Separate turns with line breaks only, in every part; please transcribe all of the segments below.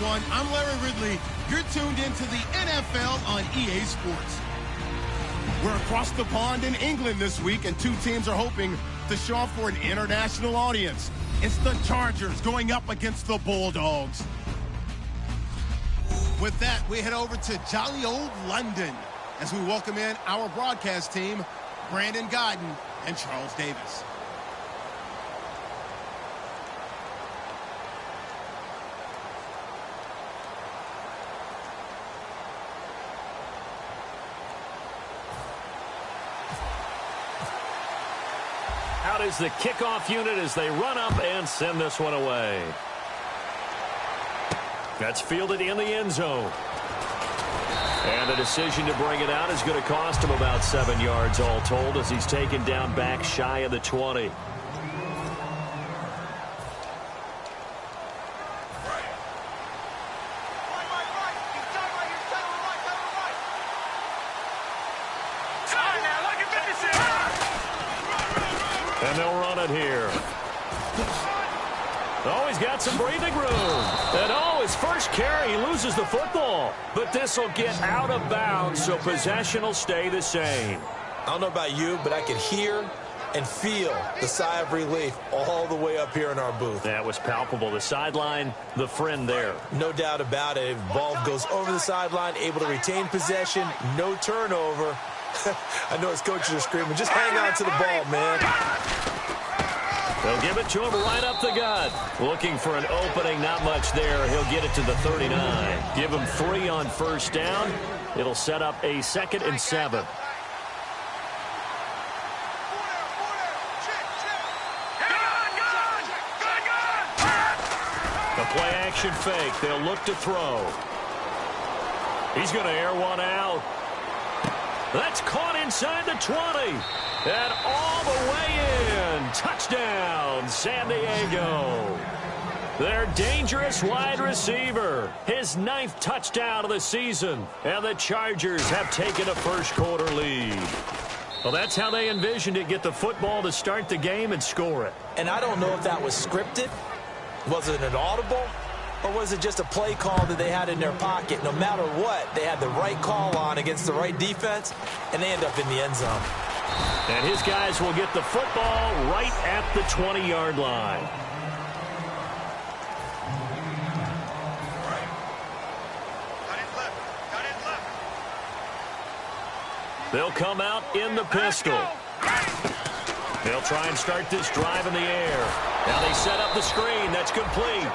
everyone. I'm Larry Ridley. You're tuned into the NFL on EA Sports. We're across the pond in England this week, and two teams are hoping to show off for an international audience. It's the Chargers going up against the Bulldogs. With that, we head over to jolly old London as we welcome in our broadcast team, Brandon Godden and Charles Davis.
Out is the kickoff unit as they run up and send this one away. That's fielded in the end zone. And the decision to bring it out is going to cost him about 7 yards all told as he's taken down back shy of the 20. And they'll run it here. Oh, he's got some breathing room. And oh, his first carry, he loses the football. But this will get out of bounds, so possession will stay the same.
I don't know about you, but I could hear and feel the sigh of relief all the way up here in our booth.
That was palpable. The sideline, the friend there.
No doubt about it. Ball goes over the sideline, able to retain possession, no turnover. I know his coaches are screaming, just hang on to the ball, man.
They'll give it to him right up the gut. Looking for an opening, not much there. He'll get it to the 39. Give him 3 on first down. It'll set up a 2nd and 7. The play action fake. They'll look to throw. He's going to air one out. That's caught inside the 20. And all the way in. Touchdown, San Diego. Their dangerous wide receiver. His 9th touchdown of the season. And the Chargers have taken a first-quarter lead. Well, that's how they envisioned it. Get the football to start the game and score it.
And I don't know if that was scripted. Was it an audible? Or was it just a play call that they had in their pocket? No matter what, they had the right call on against the right defense, and they end up in the end zone.
And his guys will get the football right at the 20-yard line. They'll come out in the pistol. They'll try and start this drive in the air. Now they set up the screen. That's complete.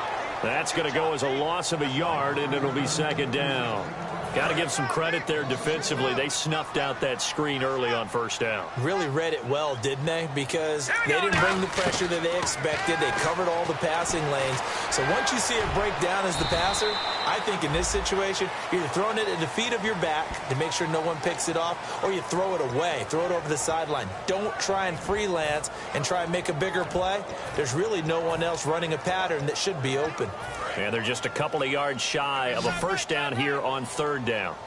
That's going to go as a loss of a yard, and it'll be 2nd down. Got to give some credit there defensively. They snuffed out that screen early on first down.
Really read it well, didn't they? Because they didn't bring the pressure that they expected. They covered all the passing lanes. So once you see it break down as the passer, I think in this situation, you're either throwing it at the feet of your back to make sure no one picks it off, or you throw it away. Throw it over the sideline. Don't try and freelance and try and make a bigger play. There's really no one else running a pattern that should be open.
And they're just a couple of yards shy of a first down here on 3rd down.
All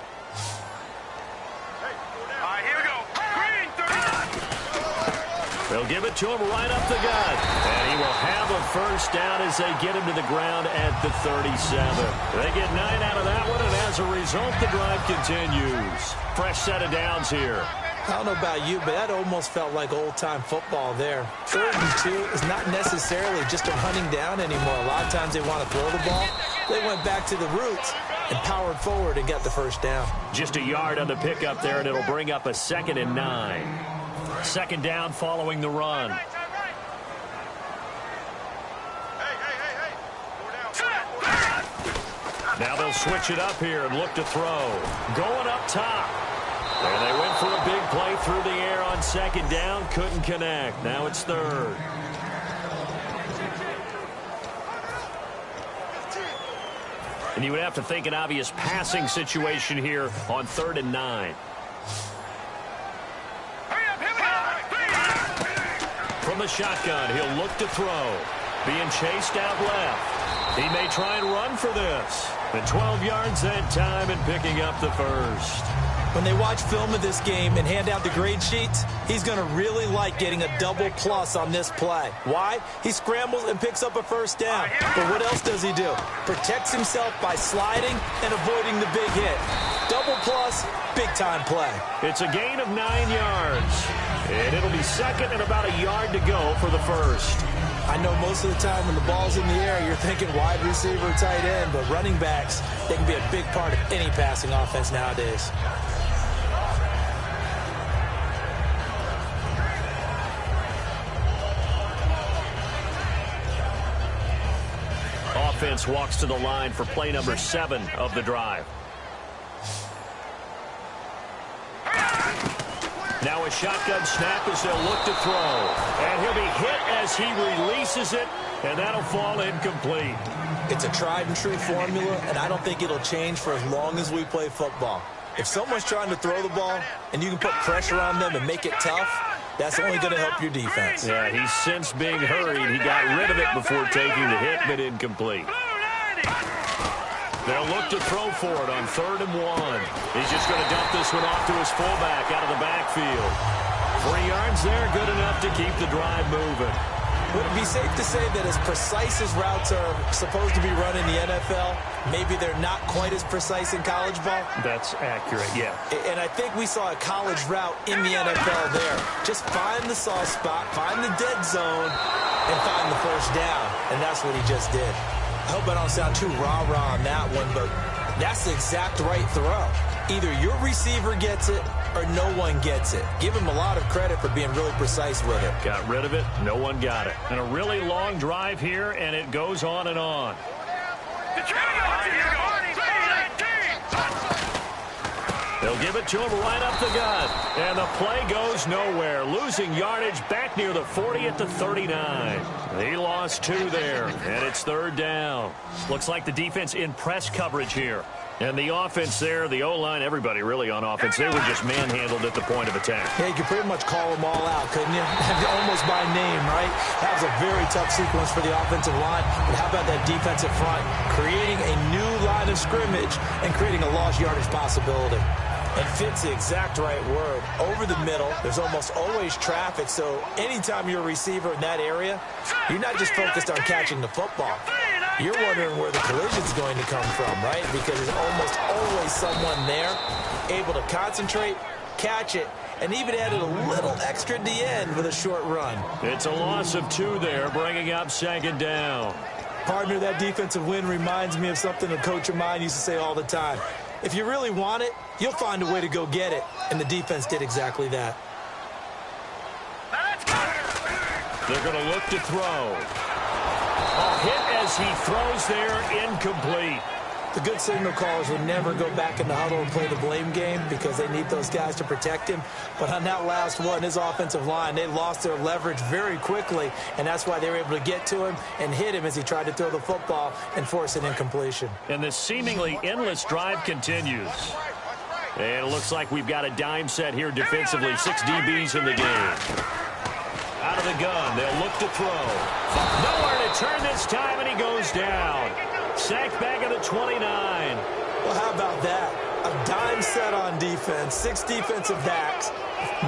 right, here we go. Green, 30.
They'll give it to him right up the gut. And he will have a first down as they get him to the ground at the 37. They get 9 out of that one, and as a result, the drive continues. Fresh set of downs here.
I don't know about you, but that almost felt like old-time football there. 3rd and 2 is not necessarily just a hunting down anymore. A lot of times they want to throw the ball. They went back to the roots and powered forward and got the first down.
Just a yard on the pickup there, and it'll bring up a 2nd and 9. 2nd down following the run. Now they'll switch it up here and look to throw. Going up top. And they went for a big play through the air on 2nd down. Couldn't connect. Now it's 3rd. And you would have to think an obvious passing situation here on 3rd and 9. From the shotgun, he'll look to throw. Being chased out left. He may try and run for this. And 12 yards that time and picking up the first.
When they watch film of this game and hand out the grade sheets, he's going to really like getting a double plus on this play. Why? He scrambles and picks up a first down. But what else does he do? Protects himself by sliding and avoiding the big hit. Double plus, big-time play.
It's a gain of 9 yards. And it'll be second and about a yard to go for the first.
I know most of the time when the ball's in the air, you're thinking wide receiver, tight end, but running backs, they can be a big part of any passing offense nowadays.
Offense walks to the line for play number 7 of the drive. Now a shotgun snap as they'll look to throw. And he'll be hit as he releases it, and that'll fall incomplete.
It's a tried-and-true formula, and I don't think it'll change for as long as we play football. If someone's trying to throw the ball and you can put pressure on them and make it tough, that's only going to help your defense.
Yeah, he's since being hurried. He got rid of it before taking the hit, but incomplete. They'll look to throw for it on 3rd and 1. He's just going to dump this one off to his fullback out of the backfield. 3 yards there, good enough to keep the drive moving.
Would it be safe to say that as precise as routes are supposed to be run in the NFL, maybe they're not quite as precise in college ball?
That's accurate, yeah.
And I think we saw a college route in the NFL there. Just find the soft spot, find the dead zone, and find the first down. And that's what he just did. I hope I don't sound too rah-rah on that one, but that's the exact right throw. Either your receiver gets it or no one gets it. Give him a lot of credit for being really precise with it.
Got rid of it, no one got it. And a really long drive here, and it goes on and on. They'll give it to him right up the gut. And the play goes nowhere. Losing yardage back near the 40 at the 39. He lost 2 there, and it's 3rd down. Looks like the defense in press coverage here. And the offense there, the O-line, everybody really on offense, they were just manhandled at the point of attack.
Yeah, you could pretty much call them all out, couldn't you? Almost by name, right? That was a very tough sequence for the offensive line. But how about that defensive front? Creating a new line of scrimmage and creating a lost yardage possibility. And fit's the exact right word. Over the middle, there's almost always traffic, so anytime you're a receiver in that area, you're not just focused on catching the football. You're wondering where the collision's going to come from, right? Because there's almost always someone there able to concentrate, catch it, and even added a little extra at the end with a short run.
It's a loss of 2 there, bringing up 2nd down.
Partner, that defensive win reminds me of something a coach of mine used to say all the time. If you really want it, you'll find a way to go get it. And the defense did exactly that.
They're going to look to throw. A hit as he throws there, incomplete.
The good signal callers would never go back in the huddle and play the blame game because they need those guys to protect him. But on that last one, his offensive line, they lost their leverage very quickly, and that's why they were able to get to him and hit him as he tried to throw the football and force an incompletion.
And this seemingly endless drive continues. And it looks like we've got a dime set here defensively. 6 DBs in the game. Out of the gun, they'll look to throw. Nowhere to turn this time, and he goes down. Sacked back at the 29.
Well, how about that? A dime set on defense, 6 defensive backs.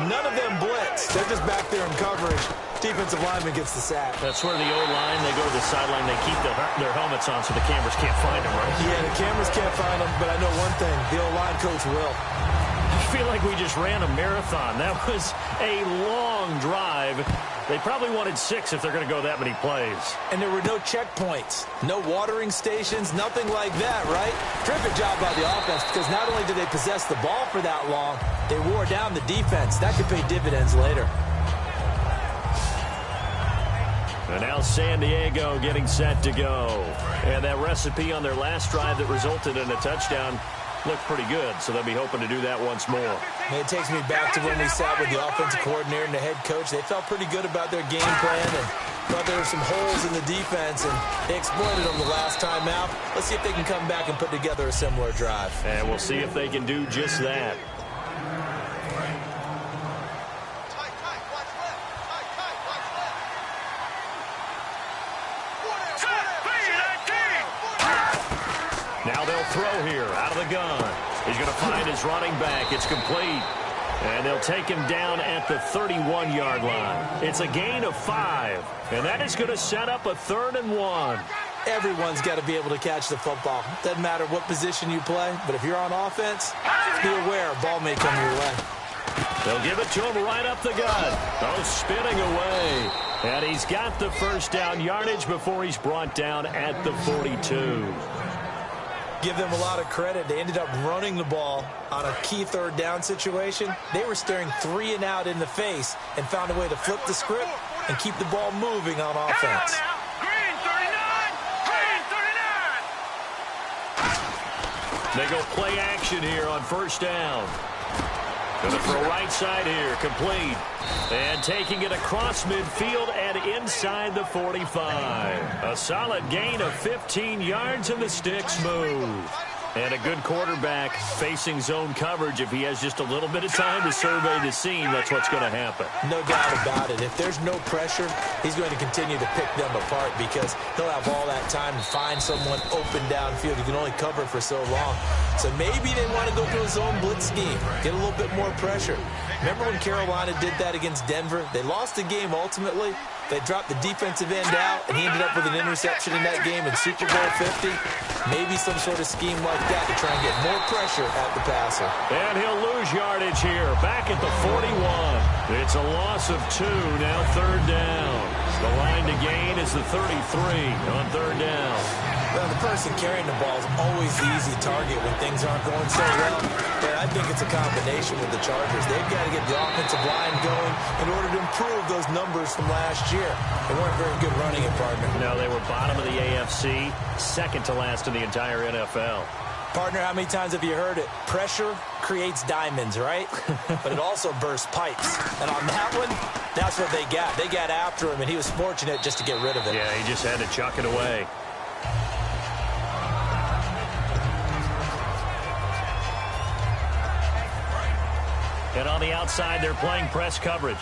None of them blitz. They're just back there in coverage. Defensive lineman gets the sack.
That's where the O-line, they go to the sideline, they keep their helmets on so the cameras can't find them, right?
Yeah, the cameras can't find them, but I know one thing. The O-line coach will.
I feel like we just ran a marathon. That was a long drive. They probably wanted 6 if they're going to go that many plays.
And there were no checkpoints, no watering stations, nothing like that, right? Terrific job by the offense because not only did they possess the ball for that long, they wore down the defense. That could pay dividends later.
And now San Diego getting set to go. And that recipe on their last drive that resulted in a touchdown looked pretty good, so they'll be hoping to do that once more.
And it takes me back to when we sat with the offensive coordinator and the head coach. They felt pretty good about their game plan and thought there were some holes in the defense, and they exploited them the last time out. Let's see if they can come back and put together a similar drive.
And we'll see if they can do just that. Now they'll throw here out of the gun. He's going to find his running back. It's complete. And they'll take him down at the 31-yard line. It's a gain of 5. And that is going to set up a 3rd and 1.
Everyone's got to be able to catch the football. Doesn't matter what position you play, but if you're on offense, be aware a ball may come your way.
They'll give it to him right up the gut. Oh, spinning away. And he's got the first down yardage before he's brought down at the 42.
Give them a lot of credit. They ended up running the ball on a key 3rd down situation. They were staring 3 and out in the face and found a way to flip the script and keep the ball moving on offense.
Green 39! Green 39!
They go play action here on first down. Going to throw right side here, complete. And taking it across midfield and inside the 45. A solid gain of 15 yards and the sticks move. And a good quarterback facing zone coverage. If he has just a little bit of time to survey the scene, that's what's going to happen.
No doubt about it. If there's no pressure, he's going to continue to pick them apart because he'll have all that time to find someone open downfield. He can only cover for so long. So maybe they want to go to a zone blitz scheme, get a little bit more pressure. Remember when Carolina did that against Denver? They lost the game ultimately. They dropped the defensive end out, and he ended up with an interception in that game in Super Bowl 50. Maybe some sort of scheme like that to try and get more pressure at the passer.
And he'll lose yardage here, back at the 41. It's a loss of 2, now 3rd down. The line to gain is the 33 on 3rd down.
Well, the person carrying the ball is always the easy target when things aren't going so well. But I think it's a combination with the Chargers. They've got to get the offensive line going in order to improve those numbers from last year. They weren't very good running it, partner.
No, they were bottom of the AFC, second to last in the entire NFL.
Partner, how many times have you heard it? Pressure creates diamonds, right? But it also bursts pipes. And on that one, that's what they got. They got after him, and he was fortunate just to get rid of it.
Yeah, he just had to chuck it away. And on the outside, they're playing press coverage.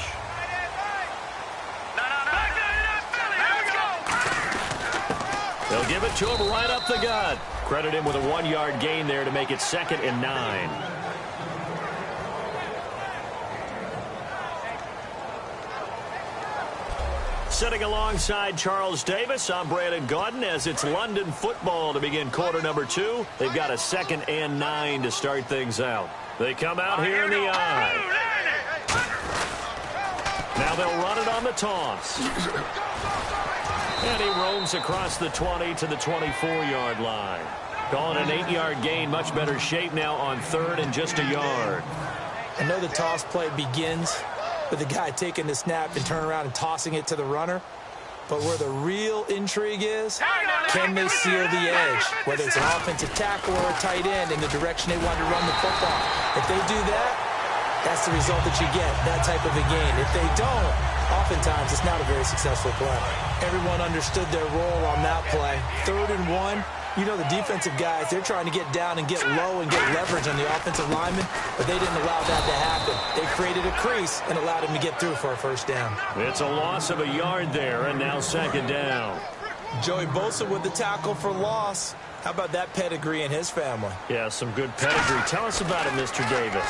They'll give it to him right up the gut. Credit him with a 1-yard gain there to make it 2nd and 9. Sitting alongside Charles Davis, I'm Brandon Gaudin as it's London football to begin quarter number 2. They've got a 2nd and 9 to start things out. They come out here in the eye. Now they'll run it on the toss. And he roams across the 20 to the 24-yard line. Calling an 8-yard gain, much better shape now on 3rd and just a yard.
I know the toss play begins with the guy taking the snap and turning around and tossing it to the runner. But where the real intrigue is, can they seal the edge? Whether it's an offensive tackle or a tight end in the direction they want to run the football. If they do that, that's the result that you get, that type of a gain. If they don't, oftentimes it's not a very successful play. Everyone understood their role on that play. 3rd and 1. You know the defensive guys, they're trying to get down and get low and get leverage on the offensive lineman, but they didn't allow that to happen. They created a crease and allowed him to get through for a 1st down.
It's a loss of a yard there, and now 2nd down.
Joey Bosa with the tackle for loss. How about that pedigree in his family?
Yeah, some good pedigree. Tell us about it, Mr. Davis.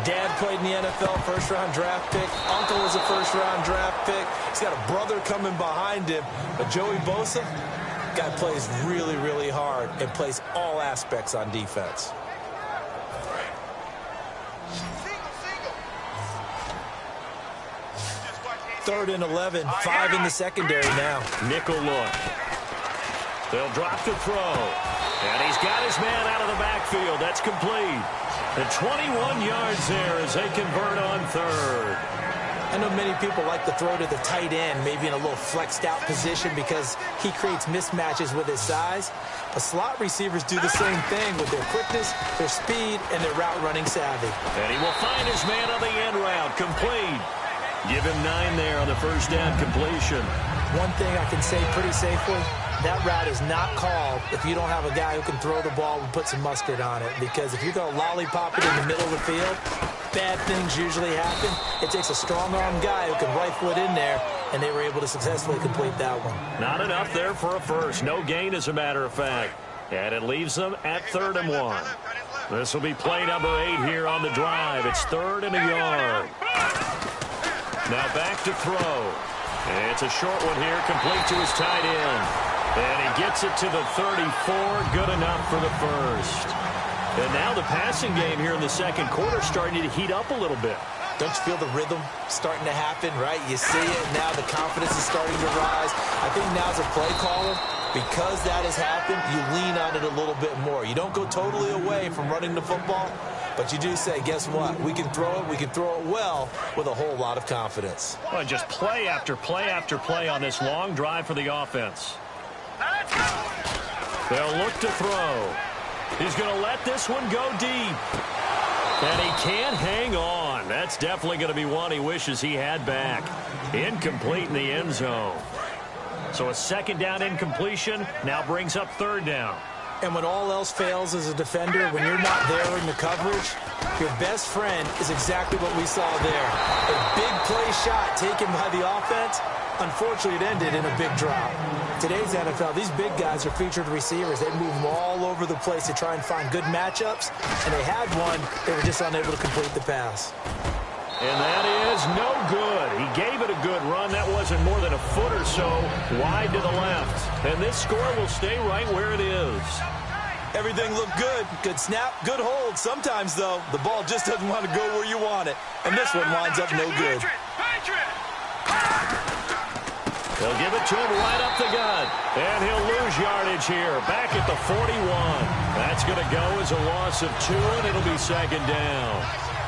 Dad played in the NFL, 1st-round draft pick. Uncle was a 1st-round draft pick. He's got a brother coming behind him. But Joey Bosa, guy plays really, really hard and plays all aspects on defense. Third and 11, 5 in the secondary now.
Nickel look. They'll drop the throw. And he's got his man out of the backfield. That's complete. The 21 yards there as they convert on 3rd.
I know many people like to throw to the tight end, maybe in a little flexed out position because he creates mismatches with his size. But slot receivers do the same thing with their quickness, their speed, and their route running savvy.
And he will find his man on the end route. Complete. Give him 9 there on the 1st down completion.
One thing I can say pretty safely, that route is not called if you don't have a guy who can throw the ball and put some mustard on it. Because if you're going to lollipop it in the middle of the field, bad things usually happen. It takes a strong-arm guy who can rifle it in there, and they were able to successfully complete that one.
Not enough there for a first. No gain, as a matter of fact. And it leaves them at 3rd and 1. This will be play number 8 here on the drive. It's 3rd and a yard. Now back to throw. And it's a short one here, complete to his tight end. And he gets it to the 34, good enough for the first. And now the passing game here in the second quarter starting to heat up a little bit.
Don't you feel the rhythm starting to happen, right? You see it, now the confidence is starting to rise. I think now as a play caller, because that has happened, you lean on it a little bit more. You don't go totally away from running the football, but you do say, guess what? We can throw it. We can throw it well with a whole lot of confidence.
Well, just play after play after play on this long drive for the offense. They'll look to throw. He's going to let this one go deep. And he can't hang on. That's definitely going to be one he wishes he had back. Incomplete in the end zone. So a second down incompletion now brings up 3rd down.
And when all else fails as a defender, when you're not there in the coverage, your best friend is exactly what we saw there. A big play shot taken by the offense. Unfortunately, it ended in a big drop. Today's NFL, these big guys are featured receivers. They move them all over the place to try and find good matchups. And they had one. They were just unable to complete the pass.
And that is no good. He gave it a good run. That wasn't more than a foot or so wide to the left. And this score will stay right where it is.
Everything looked good. Good snap, good hold. Sometimes, though, the ball just doesn't want to go where you want it. And this one winds up no good.
They'll give it to him right up the gut. And he'll lose yardage here. Back at the 41. That's going to go as a loss of 2, and it'll be 2nd down.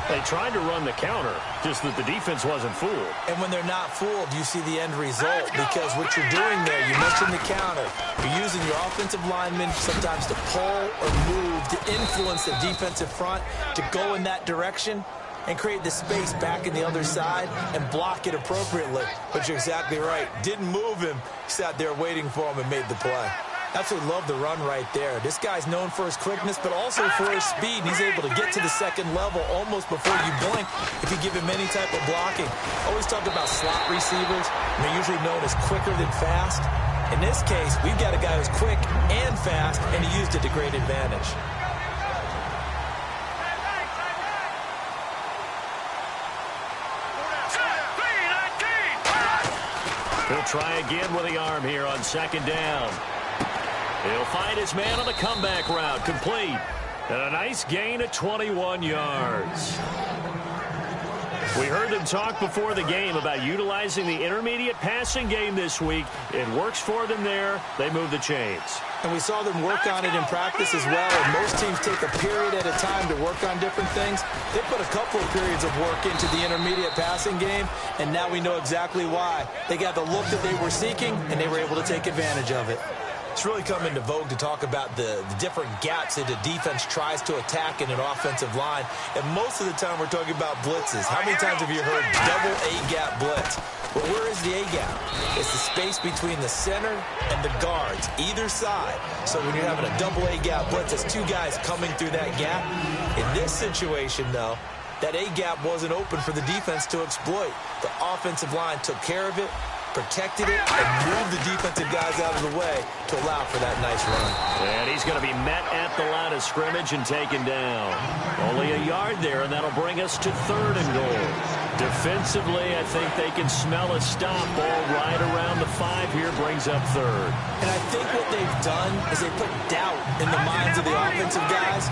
They tried to run the counter, just that the defense wasn't fooled.
And when they're not fooled, you see the end result, because what you're doing there, you mentioned the counter. You're using your offensive linemen sometimes to pull or move, to influence the defensive front, to go in that direction and create the space back in the other side and block it appropriately. But you're exactly right. Didn't move him. Sat there waiting for him and made the play. Absolutely love the run right there. This guy's known for his quickness, but also for his speed. He's able to get to the second level almost before you blink if you give him any type of blocking. Always talk about slot receivers. They're usually known as quicker than fast. In this case, we've got a guy who's quick and fast, and he used it to great advantage.
He'll try again with the arm here on 2nd down. He'll find his man on the comeback route, complete. And a nice gain of 21 yards. We heard them talk before the game about utilizing the intermediate passing game this week. It works for them there. They move the chains.
And we saw them work on it in practice as well. And most teams take a period at a time to work on different things. They put a couple of periods of work into the intermediate passing game, and now we know exactly why. They got the look that they were seeking, and they were able to take advantage of it. It's really come into vogue to talk about the different gaps that the defense tries to attack in an offensive line. And most of the time we're talking about blitzes. How many times have you heard double A-gap blitz? Well, where is the A-gap? It's the space between the center and the guards, either side. So when you're having a double A-gap blitz, it's 2 guys coming through that gap. In this situation, though, that A-gap wasn't open for the defense to exploit. The offensive line took care of it, protected it, and moved the defensive guys out of the way to allow for that nice run.
And he's going to be met at the line of scrimmage and taken down. Only a yard there, and that'll bring us to 3rd and goal. Defensively, I think they can smell a stop. Ball right around the 5 here, brings up 3rd.
And I think what they've done is they put doubt in the minds of the offensive guys.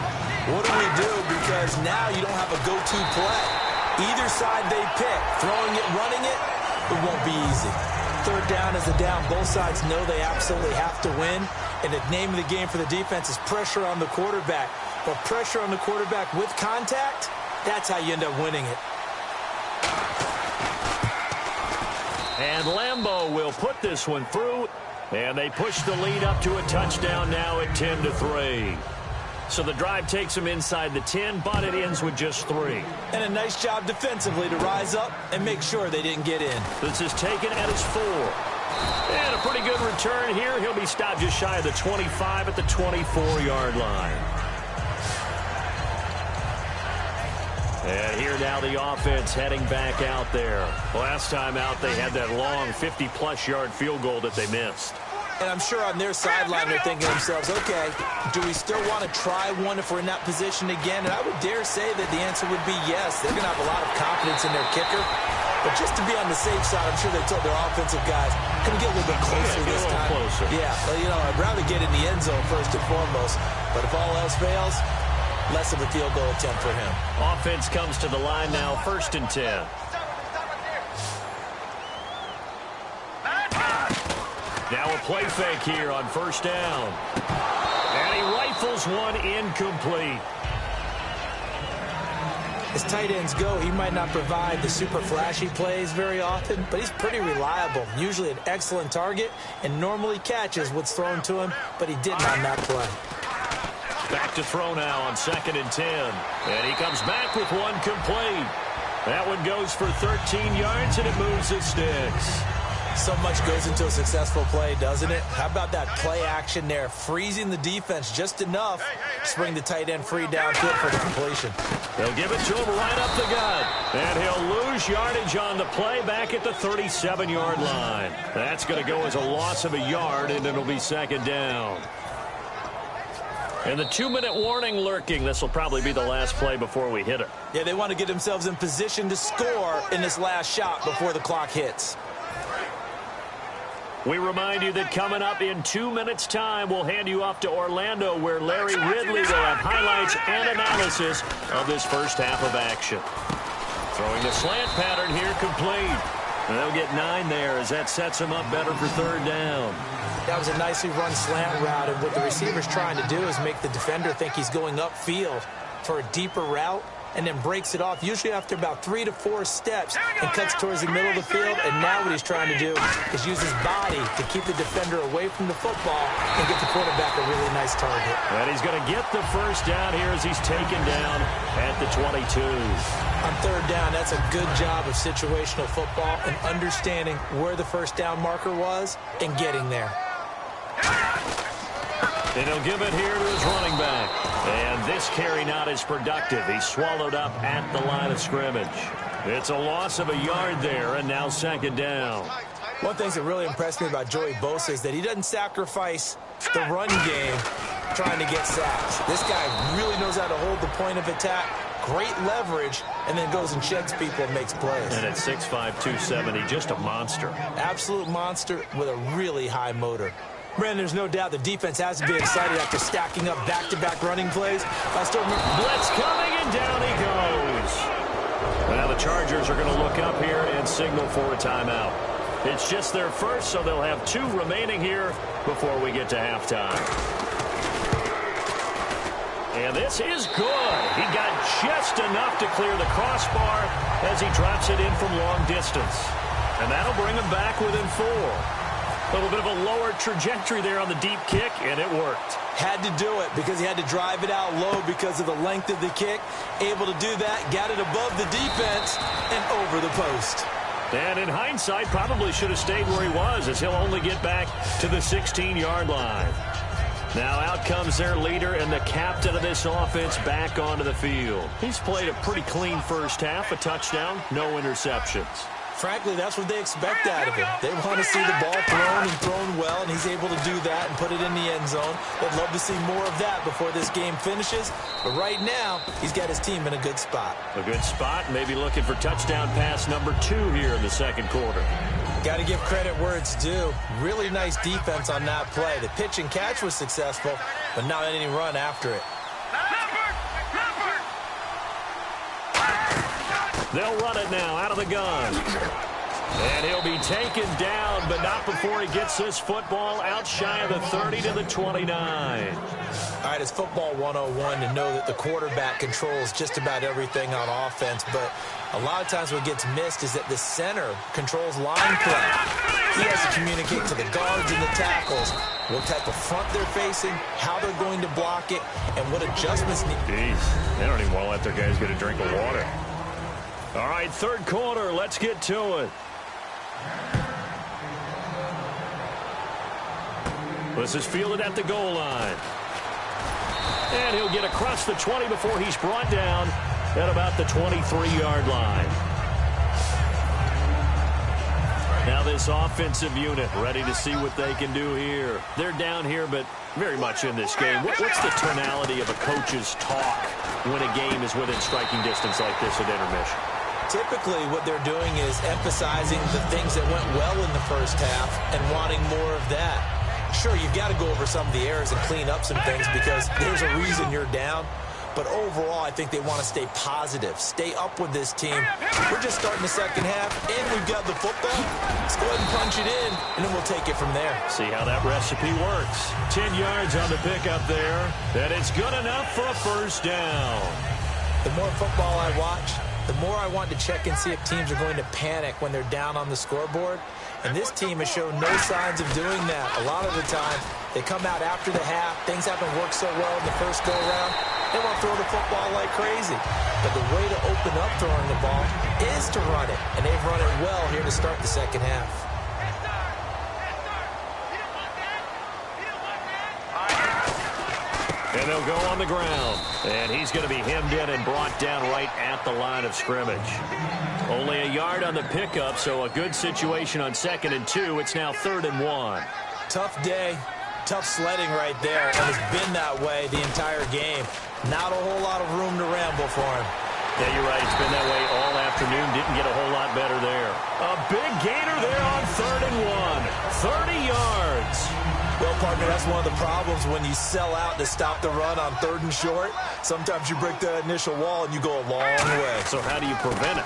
What do we do? Because now you don't have a go-to play. Either side they pick, throwing it, running it, it won't be easy. 3rd down is the down. Both sides know they absolutely have to win. And the name of the game for the defense is pressure on the quarterback. But pressure on the quarterback with contact, that's how you end up winning it.
And Lambeau will put this one through. And they push the lead up to a touchdown now at 10-3. So the drive takes them inside the 10, but it ends with just 3.
And a nice job defensively to rise up and make sure they didn't get in.
This is taken at his 4. And a pretty good return here. He'll be stopped just shy of the 25 at the 24-yard line. And here now the offense heading back out there. Last time out they had that long 50-plus yard field goal that they missed.
And I'm sure on their sideline they're thinking to themselves, okay, do we still want to try one if we're in that position again? And I would dare say that the answer would be yes. They're going to have a lot of confidence in their kicker. But just to be on the safe side, I'm sure they told their offensive guys, can we get a little bit closer this time?
Closer.
Yeah, well, you know, I'd rather get in the end zone first and foremost. But if all else fails, less of a field goal attempt for him.
Offense comes to the line now, 1st and 10. Now a play fake here on 1st down. And he rifles one incomplete.
As tight ends go, he might not provide the super flashy plays very often, but he's pretty reliable. Usually an excellent target and normally catches what's thrown to him, but he didn't on that play.
Back to throw now on 2nd and 10. And he comes back with one complete. That one goes for 13 yards, and it moves the sticks.
So much goes into a successful play, doesn't it? How about that play action there, freezing the defense just enough to bring the tight end free downfield for the completion.
They'll give it to him right up the gut. And he'll lose yardage on the play back at the 37-yard line. That's going to go as a loss of a yard, and it'll be 2nd down. And the 2-minute warning lurking. This will probably be the last play before we hit it.
Yeah, they want to get themselves in position to score in this last shot before the clock hits.
We remind you that coming up in 2 minutes' time, we'll hand you off to Orlando, where Larry Ridley will have highlights and analysis of this first half of action. Throwing the slant pattern here complete. And they'll get 9 there as that sets them up better for 3rd down.
That was a nicely run slant route, and what the receiver's trying to do is make the defender think he's going upfield for a deeper route, and then breaks it off, usually after about 3 to 4 steps, and cuts towards the middle of the field. And now what he's trying to do is use his body to keep the defender away from the football and get the quarterback a really nice target.
And he's going to get the first down here as he's taken down at the 22.
On 3rd down, that's a good job of situational football and understanding where the first down marker was and getting there.
And he'll give it here to his running back. And this carry not as productive. He's swallowed up at the line of scrimmage. It's a loss of a yard there, and now 2nd down.
One thing that really impressed me about Joey Bosa is that he doesn't sacrifice the run game trying to get sacks. This guy really knows how to hold the point of attack, great leverage, and then goes and sheds people and makes plays.
And at 6'5", 270, just a monster. Absolute monster with a really high motor.
Brandon, there's no doubt the defense has to be excited after stacking up back-to-back running plays. I still remember.
Blitz coming, and down he goes. Now the Chargers are going to look up here and signal for a timeout. It's just their first, so they'll have 2 remaining here before we get to halftime. And this is good. He got just enough to clear the crossbar as he drops it in from long distance. And that'll bring him back within 4. A little bit of a lower trajectory there on the deep kick, and it worked.
Had to do it because he had to drive it out low because of the length of the kick. Able to do that, got it above the defense and over the post.
And in hindsight, probably should have stayed where he was, as he'll only get back to the 16-yard line. Now out comes their leader and the captain of this offense back onto the field. He's played a pretty clean first half, a touchdown, no interceptions.
Frankly, that's what they expect out of him. They want to see the ball thrown and thrown well, and he's able to do that and put it in the end zone. They'd love to see more of that before this game finishes. But right now, he's got his team in a good spot.
A good spot, maybe looking for touchdown pass number 2 here in the 2nd quarter.
Got to give credit where it's due. Really nice defense on that play. The pitch and catch was successful, but not any run after it.
They'll run it now out of the gun. And he'll be taken down, but not before he gets this football out shy of the 30 to the 29.
All right, it's football 101 to know that the quarterback controls just about everything on offense, but a lot of times what gets missed is that the center controls line play. He has to communicate to the guards and the tackles what type of front they're facing, how they're going to block it, and what adjustments need.
Jeez, they don't even want to let their guys get a drink of water. All right, 3rd quarter, let's get to it. This is fielded at the goal line. And he'll get across the 20 before he's brought down at about the 23-yard line. Now this offensive unit ready to see what they can do here. They're down here, but very much in this game. What's the tonality of a coach's talk when a game is within striking distance like this at intermission?
Typically, what they're doing is emphasizing the things that went well in the first half and wanting more of that. Sure, you've got to go over some of the errors and clean up some things because there's a reason you're down. But overall, I think they want to stay positive, stay up with this team. We're just starting the second half, and we've got the football. Let's go ahead and punch it in, and then we'll take it from there.
See how that recipe works. 10 yards on the pickup there, and it's good enough for a first down.
The more football I watch, the more I want to check and see if teams are going to panic when they're down on the scoreboard. And this team has shown no signs of doing that. A lot of the time, they come out after the half. Things haven't worked so well in the first go-around. They want to throw the football like crazy. But the way to open up throwing the ball is to run it. And they've run it well here to start the second half.
And they'll go on the ground. And he's going to be hemmed in and brought down right at the line of scrimmage. Only a yard on the pickup, so a good situation on 2nd and 2. It's now 3rd and 1.
Tough day. Tough sledding right there, and it's been that way the entire game. Not a whole lot of room to ramble for him.
Yeah, you're right. It's been that way all afternoon. Didn't get a whole lot better there. A big gainer there on 3rd and 1. 30 yards.
Well, partner, that's one of the problems when you sell out to stop the run on 3rd and short. Sometimes you break that initial wall and you go a long way.
So how do you prevent it?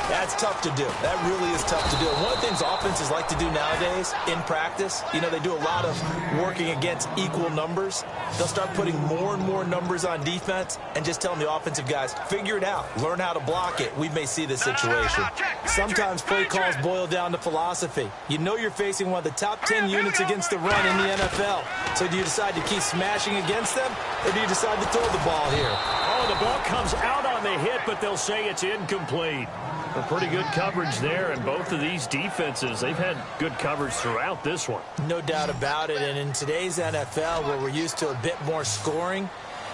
That's tough to do. That really is tough to do. One of the things offenses like to do nowadays in practice, you know, they do a lot of working against equal numbers. They'll start putting more and more numbers on defense and just telling the offensive guys, figure it out. Learn how to block it. We may see this situation. Sometimes play calls boil down to philosophy. You know you're facing one of the top 10 units against the run in the NFL. So do you decide to keep smashing against them, or do you decide to throw the ball here?
Oh, the ball comes out on the hit, but they'll say it's incomplete. A pretty good coverage there, and both of these defenses, they've had good coverage throughout this one.
No doubt about it, and in today's NFL, where we're used to a bit more scoring,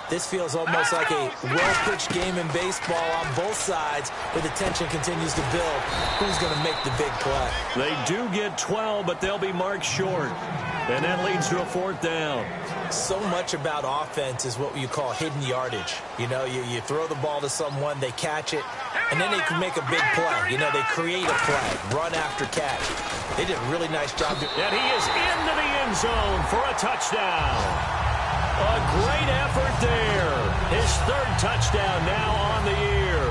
this feels almost like a well-pitched game in baseball on both sides where the tension continues to build. Who's going to make the big play?
They do get 12, but they'll be marked short. And that leads to a 4th down.
So much about offense is what you call hidden yardage. You know, you throw the ball to someone, they catch it, and then they can make a big play. You know, they create a play, run after catch. They did a really nice job.
And he is into the end zone for a touchdown. A great effort there. His 3rd touchdown now on the year.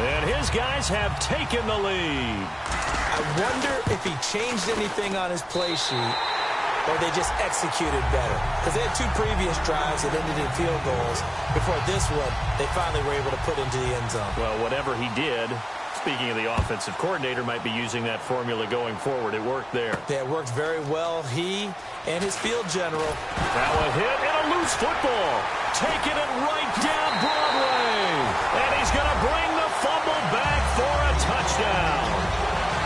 And his guys have taken the lead.
I wonder if he changed anything on his play sheet or they just executed better. Because they had 2 previous drives that ended in field goals. Before this one, they finally were able to put into the end zone.
Well, whatever he did, speaking of the offensive coordinator, might be using that formula going forward. It worked there.
Yeah, it worked very well. He and his field general.
Now a hit and a loose football. Taking it right down Broadway. And he's going to bring the fumble back for a touchdown.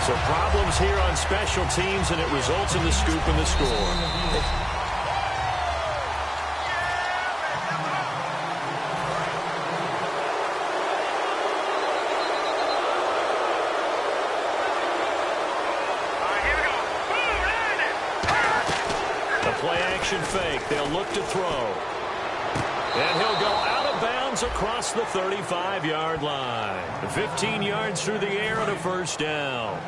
So problems here on special teams, and it results in the scoop and the score. Play-action fake. They'll look to throw. And he'll go out of bounds across the 35-yard line. 15 yards through the air and a first down.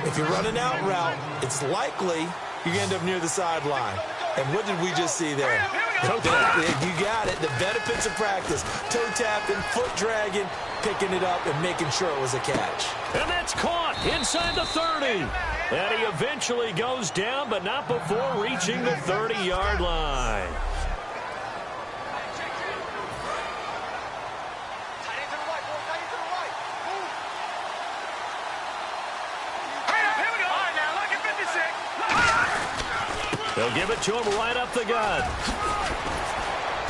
If you're running out route, it's likely you end up near the sideline. And what did we just see there?
Toe tap.
You got it. The benefits of practice. Toe tapping, foot dragging, picking it up, and making sure it was a catch.
And that's caught inside the 30. And he eventually goes down, but not before reaching the 30-yard line. They'll give it to him right up the gut.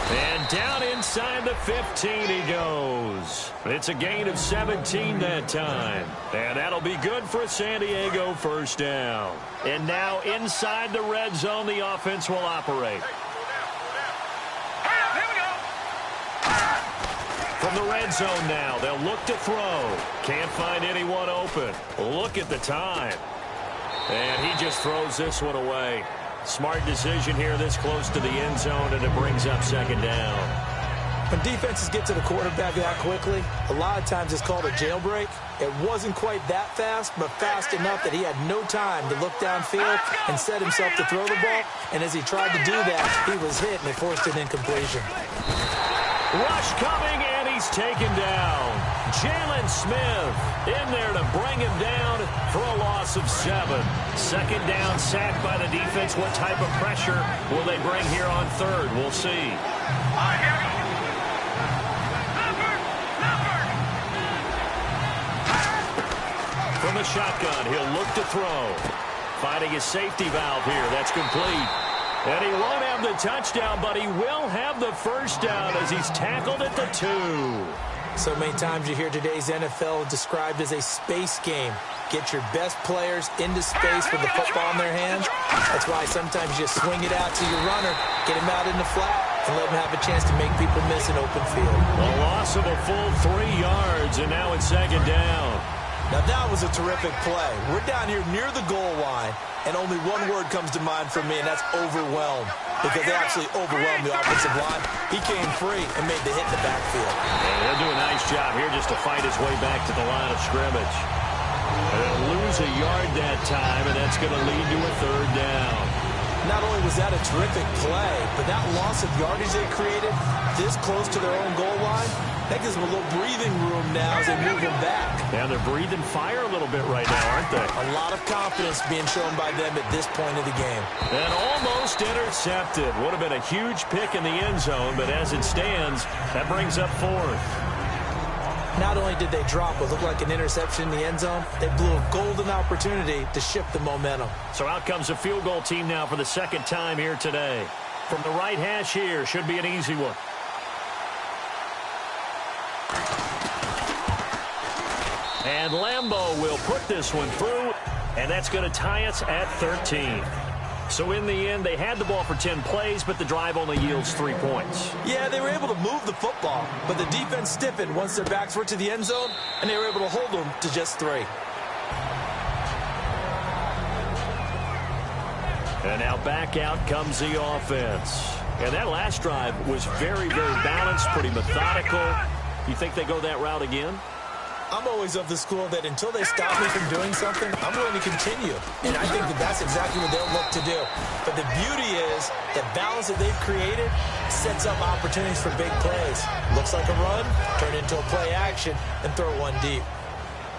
And down inside the 15 he goes. It's a gain of 17 that time. And that'll be good for a San Diego first down. And now inside the red zone, the offense will operate. From the red zone now, they'll look to throw. Can't find anyone open. Look at the time. And he just throws this one away. Smart decision here this close to the end zone, and it brings up second down.
When defenses get to the quarterback that quickly, a lot of times it's called a jailbreak. It wasn't quite that fast, but fast enough that he had no time to look downfield and set himself to throw the ball. And as he tried to do that, he was hit, and it forced an incompletion.
Rush coming, and he's taken down. Jalen Smith in there to bring him down for a loss of 7. Second down, sacked by the defense. What type of pressure will they bring here on third? We'll see. From the shotgun, he'll look to throw. Finding his safety valve here. That's complete. And he won't have the touchdown, but he will have the first down as he's tackled at the 2.
So many times you hear today's NFL described as a space game. Get your best players into space with the football in their hands. That's why sometimes you swing it out to your runner, get him out in the flat, and let him have a chance to make people miss an open field.
A loss of a full 3 yards, and now it's second down.
Now that was a terrific play. We're down here near the goal line, and only one word comes to mind for me, and that's overwhelmed. Because they actually overwhelmed the offensive line. He came free and made the hit in the backfield.
And they'll do a nice job here just to fight his way back to the line of scrimmage. And they'll lose a yard that time, and that's going to lead to a third down.
Not only was that a terrific play, but that loss of yardage they created this close to their own goal line, that gives them a little breathing room now as they move them back.
And they're breathing fire a little bit right now, aren't they?
A lot of confidence being shown by them at this point of the game.
And almost intercepted. Would have been a huge pick in the end zone, but as it stands, that brings up fourth.
Not only did they drop what looked like an interception in the end zone, they blew a golden opportunity to shift the momentum.
So out comes a field goal team now for the second time here today. From the right hash here, should be an easy one. And Lambeau will put this one through, and that's going to tie us at 13. So in the end, they had the ball for 10 plays, but the drive only yields 3 points.
Yeah, they were able to move the football, but the defense stiffened once their backs were to the end zone, and they were able to hold them to just 3.
And now back out comes the offense. And that last drive was very, very balanced, pretty methodical. You think they go that route again?
I'm always of the school that until they stop me from doing something, I'm going to continue. And I think that that's exactly what they'll look to do. But the beauty is the balance that they've created sets up opportunities for big plays. Looks like a run, turn into a play action, and throw one deep.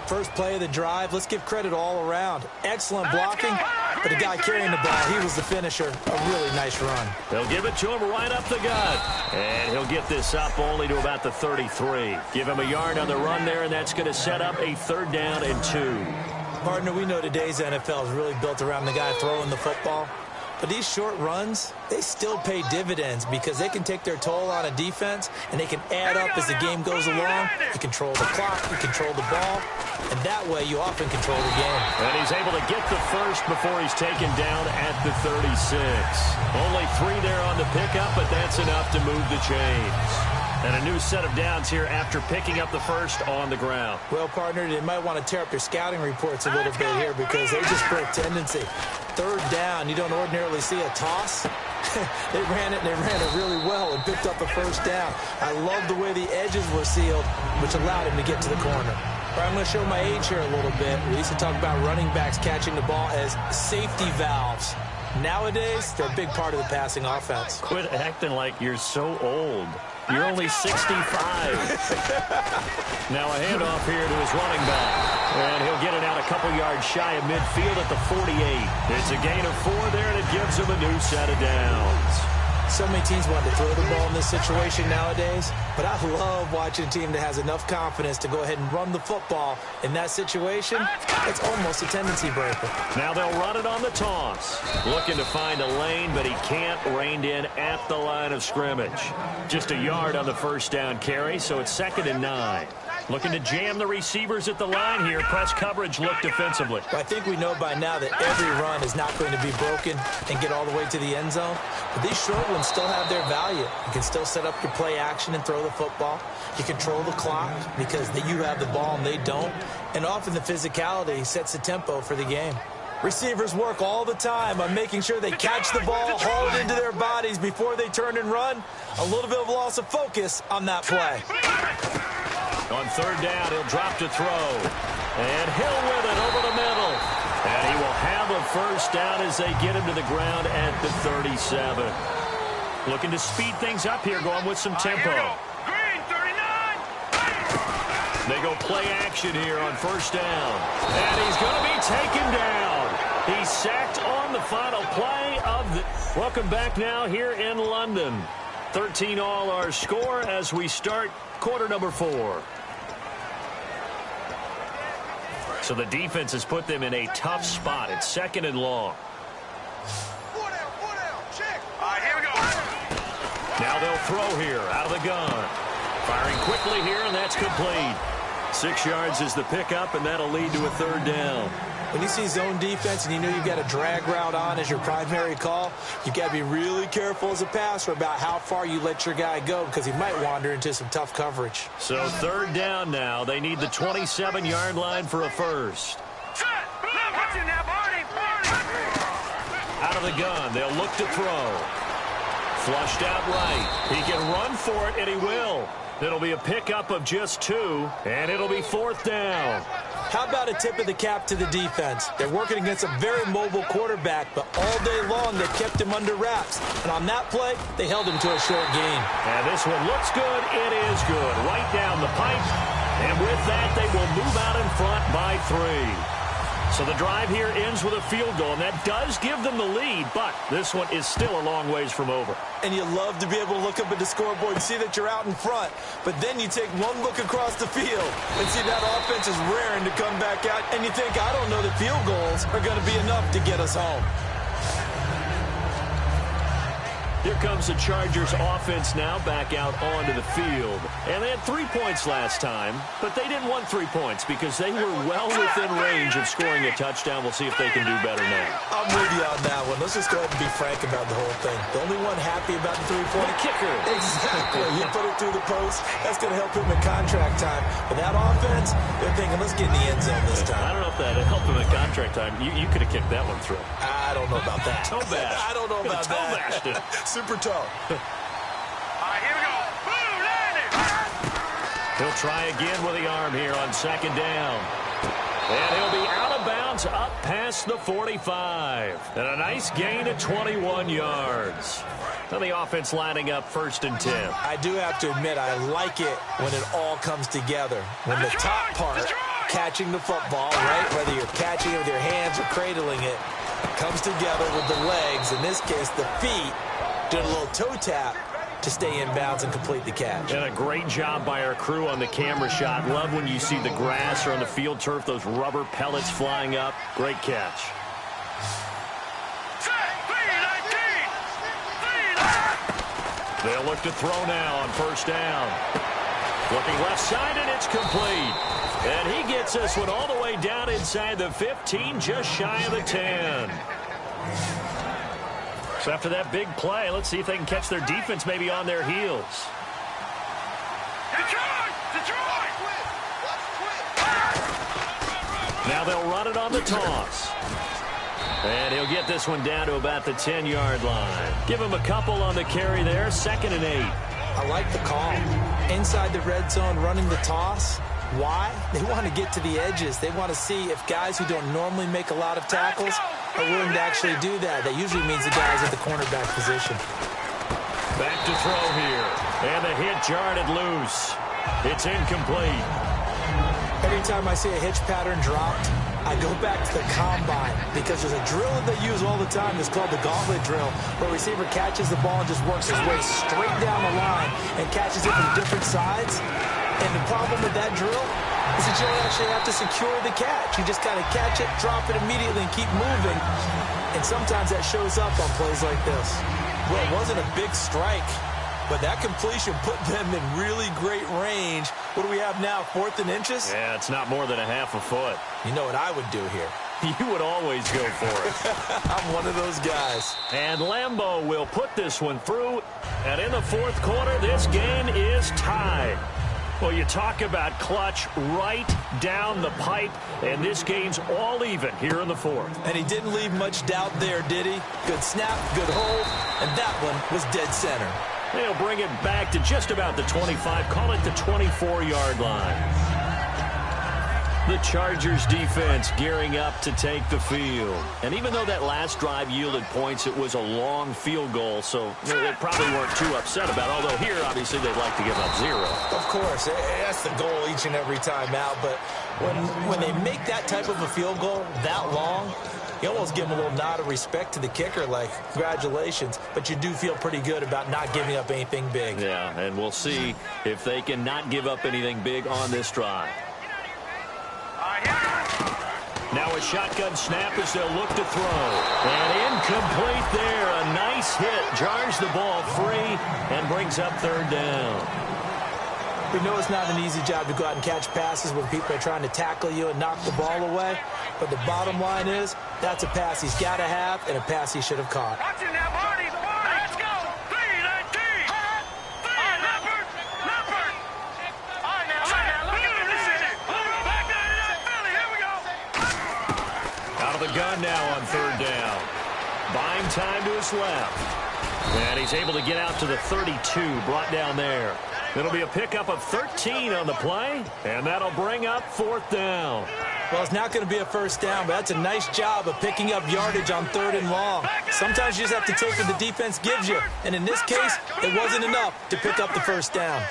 First play of the drive, let's give credit all around. Excellent blocking, but the guy carrying the ball, he was the finisher. A really nice run.
They'll give it to him right up the gut. And he'll get this up only to about the 33. Give him a yard on the run there, and that's going to set up a 3rd down and 2.
Partner, we know today's NFL is really built around the guy throwing the football. But these short runs, they still pay dividends because they can take their toll on a defense, and they can add up as the game goes along. You control the clock, you control the ball, and that way you often control the game.
And he's able to get the first before he's taken down at the 36. Only 3 there on the pickup, but that's enough to move the chains. And a new set of downs here after picking up the first on the ground.
Well, partner, they might want to tear up their scouting reports a little bit here because they just broke tendency. 3rd down, you don't ordinarily see a toss. They ran it really well and picked up the 1st down. I love the way the edges were sealed, which allowed him to get to the corner. All right, I'm going to show my age here a little bit. We used to talk about running backs catching the ball as safety valves. Nowadays, they're a big part of the passing offense.
Quit acting like you're so old. You're only 65. Now a handoff here to his running back. And he'll get it out a couple yards shy of midfield at the 48. It's a gain of 4 there, and it gives him a new set of downs.
So many teams want to throw the ball in this situation nowadays, but I love watching a team that has enough confidence to go ahead and run the football. In that situation, it's almost a tendency breaker.
Now they'll run it on the toss. Looking to find a lane, but he can't. Reined in at the line of scrimmage. Just a yard on the 1st down carry, so it's 2nd and 9. Looking to jam the receivers at the line here. Press coverage look defensively.
I think we know by now that every run is not going to be broken and get all the way to the end zone. But these short ones still have their value. You can still set up your play action and throw the football. You control the clock because you have the ball and they don't. And often the physicality sets the tempo for the game. Receivers work all the time on making sure they catch the ball, haul it into their bodies before they turn and run. A little bit of loss of focus on that play.
On third down, he'll drop to throw. And Hill with it over the middle. And he will have a first down as they get him to the ground at the 37. Looking to speed things up here, going with some tempo.
Green, 39.
They go play action here on first down. And he's going to be taken down. He's sacked on the final play of the... Welcome back now here in London. 13 all our score as we start quarter number 4. So the defense has put them in a tough spot. It's 2nd and long.
Here we go.
Now they'll throw here out of the gun. Firing quickly here, and that's complete. 6 yards is the pickup, and that'll lead to a third down.
When you see zone defense and you know you've got a drag route on as your primary call, you've got to be really careful as a passer about how far you let your guy go because he might wander into some tough coverage.
So third down now. They need the 27-yard line for a first. Out of the gun, they'll look to throw. Flushed out right. He can run for it, and he will. It'll be a pickup of just 2, and it'll be 4th down.
How about a tip of the cap to the defense? They're working against a very mobile quarterback, but all day long they kept him under wraps. And on that play, they held him to a short gain.
And this one looks good. It is good. Right down the pipe. And with that, they will move out in front by 3. So the drive here ends with a field goal, and that does give them the lead, but this one is still a long ways from over.
And you love to be able to look up at the scoreboard and see that you're out in front, but then you take one look across the field and see that offense is raring to come back out, and you think, I don't know that field goals are going to be enough to get us home.
Here comes the Chargers offense now back out onto the field. And they had 3 points last time, but they didn't want 3 points because they were well within range of scoring a touchdown. We'll see if they can do better now.
I'm with you on that one. Let's just go ahead and be frank about the whole thing. The only one happy about the 3-point
kicker.
Exactly. You put it through the post. That's going to help him in contract time. But that offense, they're thinking, let's get in the end zone this time.
I don't know if that helped him in contract time. You could have kicked that one through.
I don't know about that.
Toe bash.
I don't know about
Toe bashed it.
Super toe.
Here we go. Boom, landed.
He'll try again with the arm here on 2nd down. And he'll be out of bounds up past the 45. And a nice gain of 21 yards. And the offense lining up 1st and 10.
I do have to admit, I like it when it all comes together. When the top part, catching the football, right, whether you're catching it with your hands or cradling it, comes together with the legs. In this case, the feet. Did a little toe tap to stay in bounds and complete the catch.
And a great job by our crew on the camera shot. Love when you see the grass or on the field turf, those rubber pellets flying up. Great catch. They'll look to throw now on 1st down. Looking left side, and it's complete. And he gets this one all the way down inside the 15, just shy of the 10. So after that big play, let's see if they can catch their defense maybe on their heels. Now they'll run it on the toss. And he'll get this one down to about the 10-yard line. Give him a couple on the carry there, 2nd and 8.
I like the call. Inside the red zone, running the toss. Why? They want to get to the edges. They want to see if guys who don't normally make a lot of tackles are willing to actually do that. That usually means the guys at the cornerback position.
Back to throw here. And the hit jarred it loose. It's incomplete.
Every time I see a hitch pattern dropped, I go back to the combine because there's a drill that they use all the time. It's called the gauntlet drill, where a receiver catches the ball and just works his way straight down the line and catches it from different sides. And the problem with that drill is that you don't actually have to secure the catch. You just kind of catch it, drop it immediately, and keep moving. And sometimes that shows up on plays like this. Well, it wasn't a big strike, but that completion put them in really great range. What do we have now, 4th and inches?
Yeah, it's not more than a half a foot.
You know what I would do here?
You would always go for it.
I'm one of those guys.
And Lambeau will put this one through. And in the 4th quarter, this game is tied. Well, you talk about clutch right down the pipe, and this game's all even here in the fourth.
And he didn't leave much doubt there, did he? Good snap, good hold, and that one was dead center.
They'll bring it back to just about the 25, call it the 24-yard line. The Chargers defense gearing up to take the field. And even though that last drive yielded points, it was a long field goal, so they probably weren't too upset about it. Although here, obviously, they'd like to give up 0.
Of course, that's the goal each and every time out. But when they make that type of a field goal that long, you almost give them a little nod of respect to the kicker, like, congratulations. But you do feel pretty good about not giving up anything big.
Yeah, and we'll see if they can not give up anything big on this drive. Now a shotgun snap as they'll look to throw. And incomplete there. A nice hit. Jars the ball free and brings up 3rd down.
We know it's not an easy job to go out and catch passes when people are trying to tackle you and knock the ball away. But the bottom line is, that's a pass he's got to have and a pass he should have caught.
Watching now, Barney. Let's go. 3-19. Leopard. All right, now, look at this. Back down to that Philly. Here we go.
Out of the gun now on 3rd down. Buying time to his left. And he's able to get out to the 32, brought down there. It'll be a pickup of 13 on the play, and that'll bring up 4th down.
Well, it's not going to be a first down, but that's a nice job of picking up yardage on 3rd and long. Sometimes you just have to take what the defense gives you, and in this case, it wasn't enough to pick up the first down.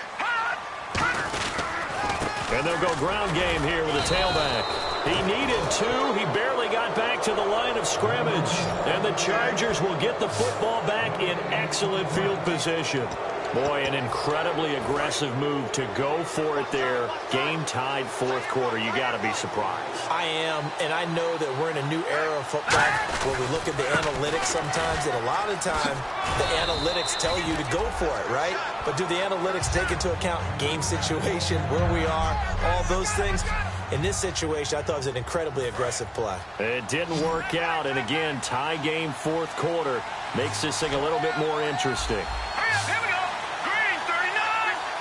And they'll go ground game here with a tailback. He needed 2. He barely got back to the line of scrimmage. And the Chargers will get the football back in excellent field position. Boy, an incredibly aggressive move to go for it there. Game-tied 4th quarter. You got to be surprised.
I am, and I know that we're in a new era of football where we look at the analytics sometimes, and a lot of time the analytics tell you to go for it, right? But do the analytics take into account game situation, where we are, all those things? In this situation, I thought it was an incredibly aggressive play.
It didn't work out, and again, tie game 4th quarter makes this thing a little bit more interesting.
Hurry up, here we go. Green 39.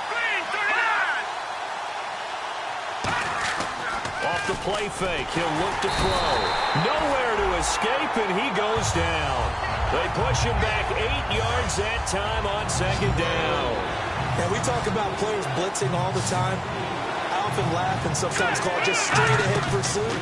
Green 39.
Off the play fake, he'll look to throw. Nowhere to escape, and he goes down. They push him back 8 yards that time on 2nd down.
Now, we talk about players blitzing all the time. I often laugh and sometimes call it just straight-ahead pursuit.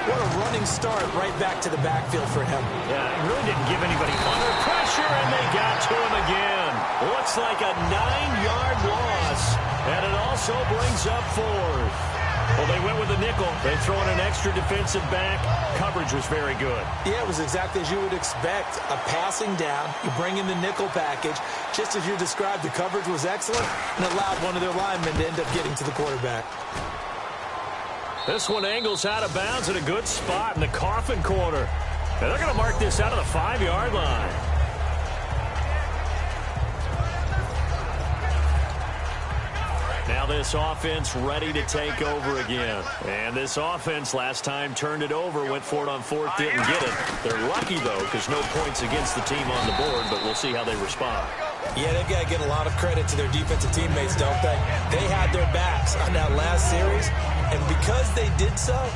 What a running start right back to the backfield for him.
Yeah, it really didn't give anybody under pressure, and they got to him again. Looks like a 9-yard loss, and it also brings up 4th. Well, they went with a nickel. They throw in an extra defensive back. Coverage was very good.
Yeah, it was exactly as you would expect. A passing down. You bring in the nickel package. Just as you described, the coverage was excellent and allowed one of their linemen to end up getting to the quarterback.
This one angles out of bounds at a good spot in the coffin corner. And they're going to mark this out of the 5-yard line. Now this offense ready to take over again. And this offense last time turned it over, went for it on 4th, didn't get it. They're lucky, though, because no points against the team on the board, but we'll see how they respond.
Yeah, they've got to get a lot of credit to their defensive teammates, don't they? They had their backs on that last series, and because they did so,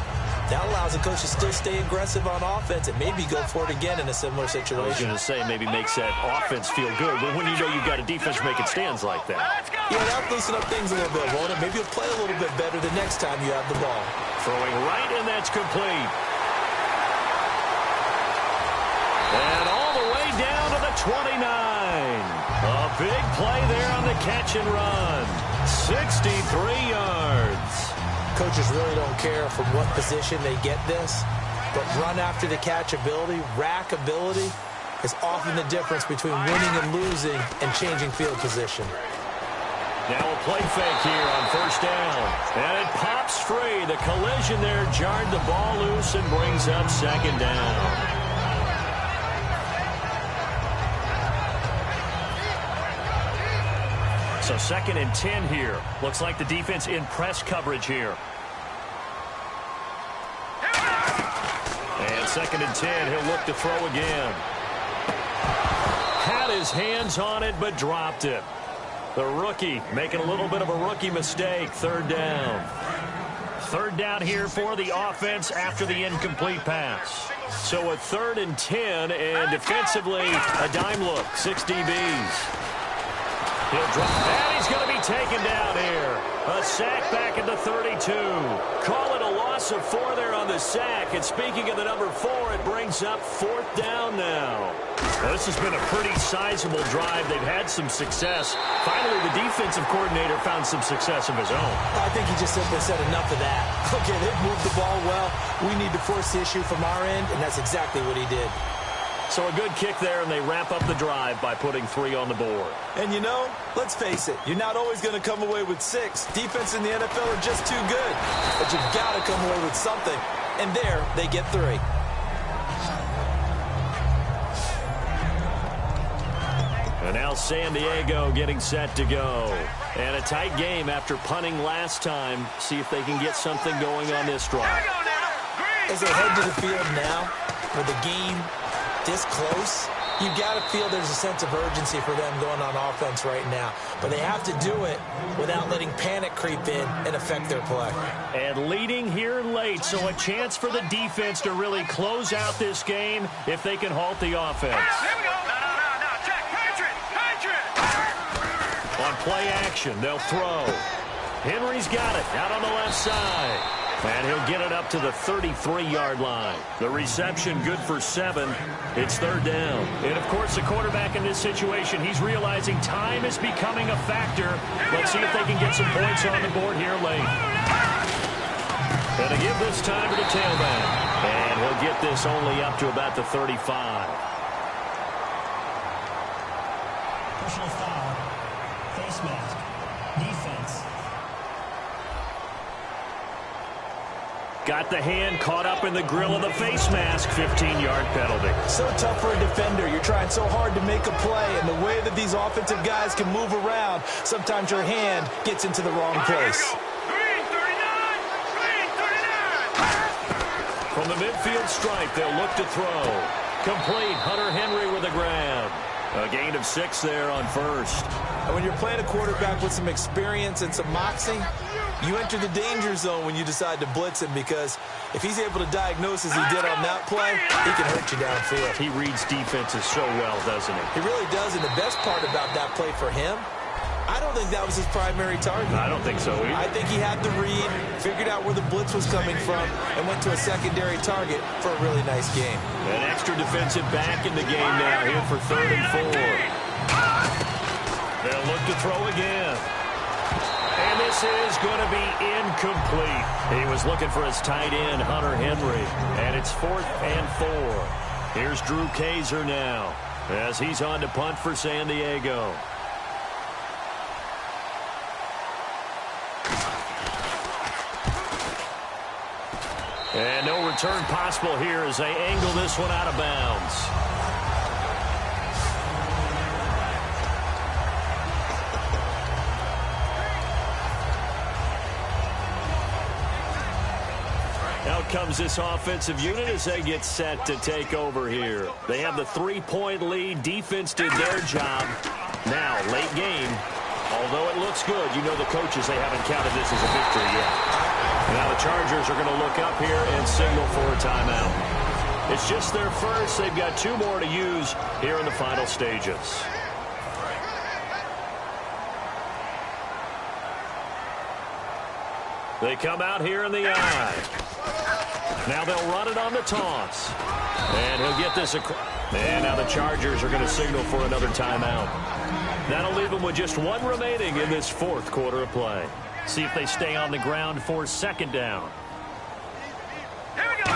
that allows the coach to still stay aggressive on offense and maybe go for it again in a similar situation.
I was going to say maybe makes that offense feel good, but when you know you've got a defense making stands like that.
Yeah, that'll loosen up things a little bit, won't it? Maybe you'll play a little bit better the next time you have the ball.
Throwing right, and that's complete. And all the way down to the 29. A big play there on the catch and run. 63 yards.
Coaches really don't care from what position they get this, but run after the catch ability, rack ability, is often the difference between winning and losing and changing field position.
Now a play fake here on 1st down. And it pops free. The collision there jarred the ball loose and brings up 2nd down. So 2nd and 10 here. Looks like the defense in press coverage here. And 2nd and 10, he'll look to throw again. Had his hands on it, but dropped it. The rookie making a little bit of a rookie mistake. Third down. Third down here for the offense after the incomplete pass. So a 3rd and 10, and defensively, a dime look. 6 DBs. He'll drop, and he's going to be taken down here. A sack back at the 32. Call it a loss of 4 there on the sack. And speaking of the number 4, it brings up 4th down now. Well, this has been a pretty sizable drive. They've had some success. Finally, the defensive coordinator found some success of his own.
I think he just simply said enough of that. Okay, they've moved the ball well. We need to force the issue from our end, and that's exactly what he did.
So a good kick there, and they wrap up the drive by putting 3 on the board.
And you know, let's face it, you're not always going to come away with 6. Defense in the NFL are just too good. But you've got to come away with something. And there, they get 3.
And now San Diego getting set to go. And a tight game after punting last time. See if they can get something going on this drive.
As they head to the field now, with the game this close, you've got to feel there's a sense of urgency for them going on offense right now. But they have to do it without letting panic creep in and affect their play.
And leading here late, so a chance for the defense to really close out this game if they can halt the offense.
Here we go. No, check. Patriot.
On play action, they'll throw. Henry's got it out on the left side. And he'll get it up to the 33-yard line. The reception good for 7. It's 3rd down. And, of course, the quarterback in this situation, he's realizing time is becoming a factor. Let's see if they can get some points on the board here late. And to give this time to the tailback. And he'll get this only up to about the 35.
Personal foul. Face mask. Defense.
Got the hand caught up in the grill of the face mask. 15-yard penalty.
So tough for a defender. You're trying so hard to make a play, and the way that these offensive guys can move around, sometimes your hand gets into the wrong place.
Green 39.
From the midfield stripe, they'll look to throw. Complete. Hunter Henry with a grab. A gain of 6 there on first.
And when you're playing a quarterback with some experience and some moxie, you enter the danger zone when you decide to blitz him, because if he's able to diagnose as he did on that play, he can hurt you downfield.
He reads defenses so well, doesn't he?
He really does, and the best part about that play for him, I don't think that was his primary target.
I don't think so either.
I think he had the read, figured out where the blitz was coming from, and went to a secondary target for a really nice game.
An extra defensive back in the game now here for 3rd and 4. They'll look to throw again. And this is going to be incomplete. He was looking for his tight end, Hunter Henry. And it's 4th and 4. Here's Drew Kaiser now as he's on to punt for San Diego. And no return possible here as they angle this one out of bounds. Out comes this offensive unit as they get set to take over here. They have the 3-point lead. Defense did their job. Now, late game. Although it looks good, you know the coaches, they haven't counted this as a victory yet. Now the Chargers are going to look up here and signal for a timeout. It's just their first. They've got 2 more to use here in the final stages. They come out here in the eye. Now they'll run it on the toss. And he'll get this across. And now the Chargers are going to signal for another timeout. That'll leave them with just 1 remaining in this 4th quarter of play. See if they stay on the ground for 2nd down.
Here we go.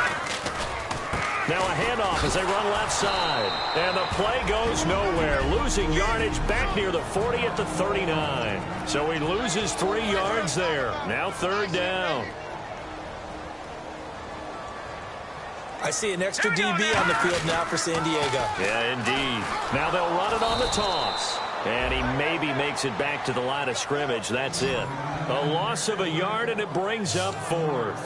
Now a handoff as they run left side. And the play goes nowhere. Losing yardage back near the 40 at the 39. So he loses 3 yards there. Now 3rd down.
I see an extra DB on the field now for San Diego.
Yeah, indeed. Now they'll run it on the toss. And he maybe makes it back to the line of scrimmage. That's it. A loss of a yard, and it brings up 4th.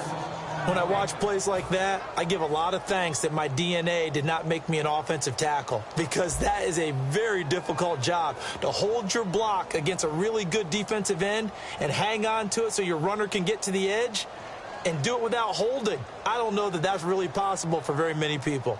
When I watch plays like that, I give a lot of thanks that my DNA did not make me an offensive tackle, because that is a very difficult job, to hold your block against a really good defensive end and hang on to it so your runner can get to the edge and do it without holding. I don't know that that's really possible for very many people.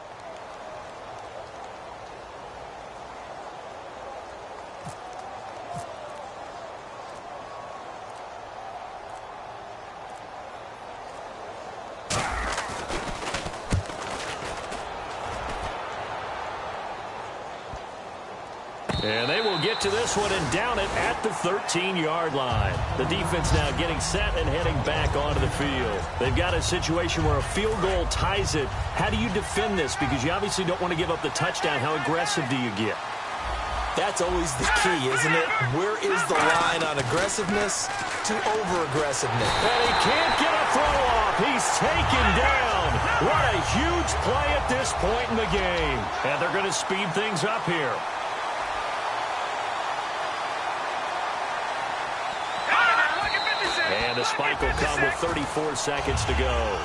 And they will get to this one and down it at the 13-yard line. The defense now getting set and heading back onto the field. They've got a situation where a field goal ties it. How do you defend this? Because you obviously don't want to give up the touchdown. How aggressive do you get?
That's always the key, isn't it? Where is the line on aggressiveness to over-aggressiveness?
And he can't get a throw off. He's taken down. What a huge play at this point in the game. And they're going to speed things up here. And the spike will come with 34 seconds to go.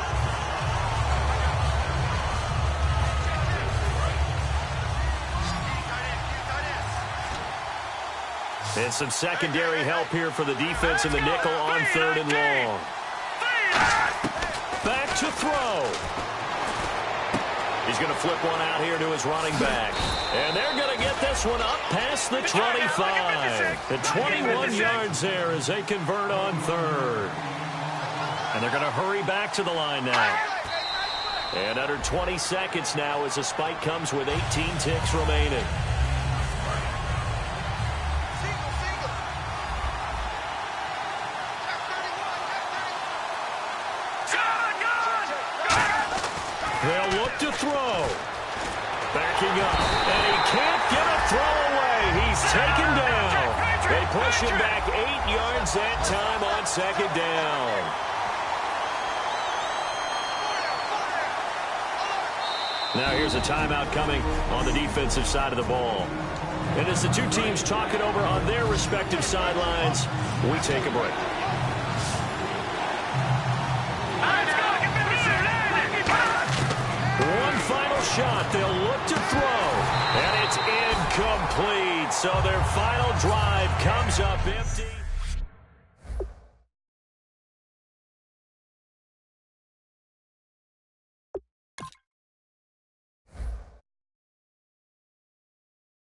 And some secondary help here for the defense in the nickel on 3rd and long. Back to throw. He's going to flip one out here to his running back. And they're going to get this one up past the 25. The 21 yards there as they convert on 3rd. And they're going to hurry back to the line now. And under 20 seconds now as the spike comes with 18 ticks remaining. They'll look to throw. Backing up. And he can't get a throw away. He's taken down. They push him back 8 yards that time on 2nd down. Now here's a timeout coming on the defensive side of the ball. And as the two teams talk it over on their respective sidelines, we take a break. One final shot. They'll look to throw. And it's incomplete. So their final drive comes up empty.